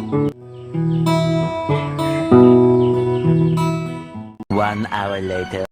1 hour later.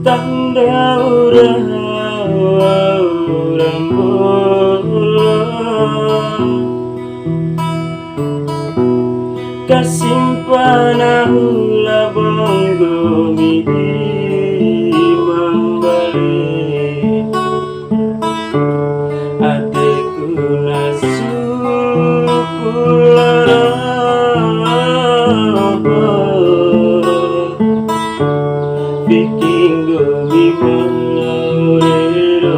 Tanda urang kasimpana hula bongo midi mambale ateku nasu pulara bikin gomi maurero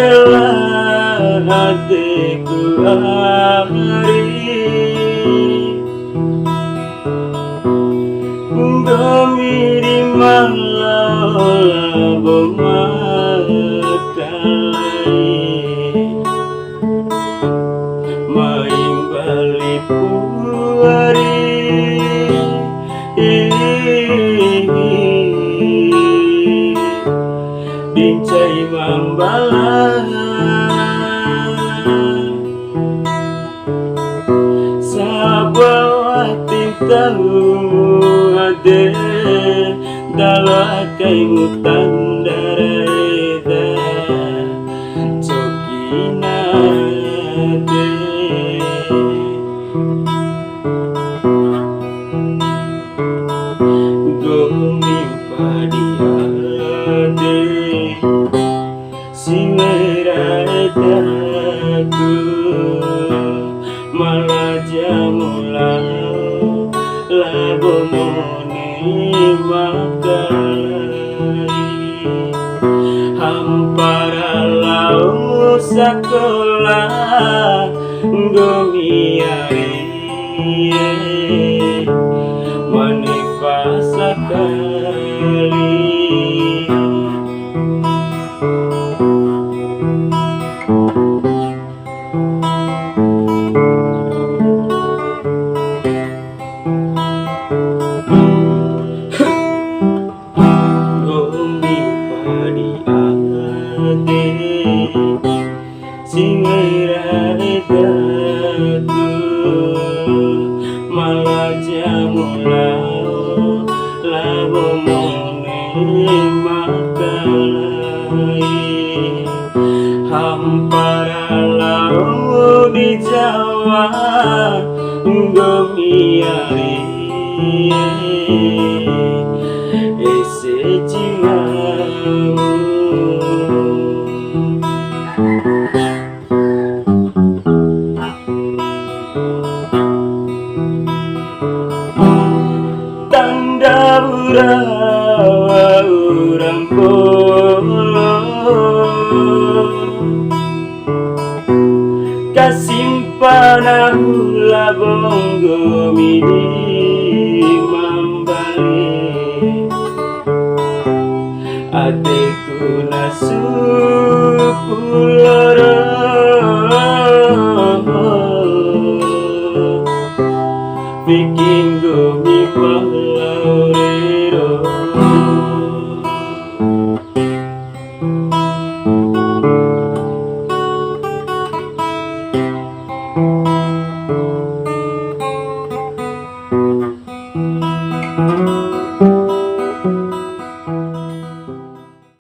watirlah hatiku hari gomiri malah bomakalai maing bali puari dincai mambala sabawati tahu ade dalakai mutan dareda cokina de gomi padiade singerataku malah jamulau labomone makai hampara lau sakolah gomiari manifasa kali gomi padi ade singerataku malah jamulau labomone makai hampara lau di Jawa gomiari ese jiwamu tanda urang polo kasimpana hula bongo midi mambale ateku nasu pulara bikin gomi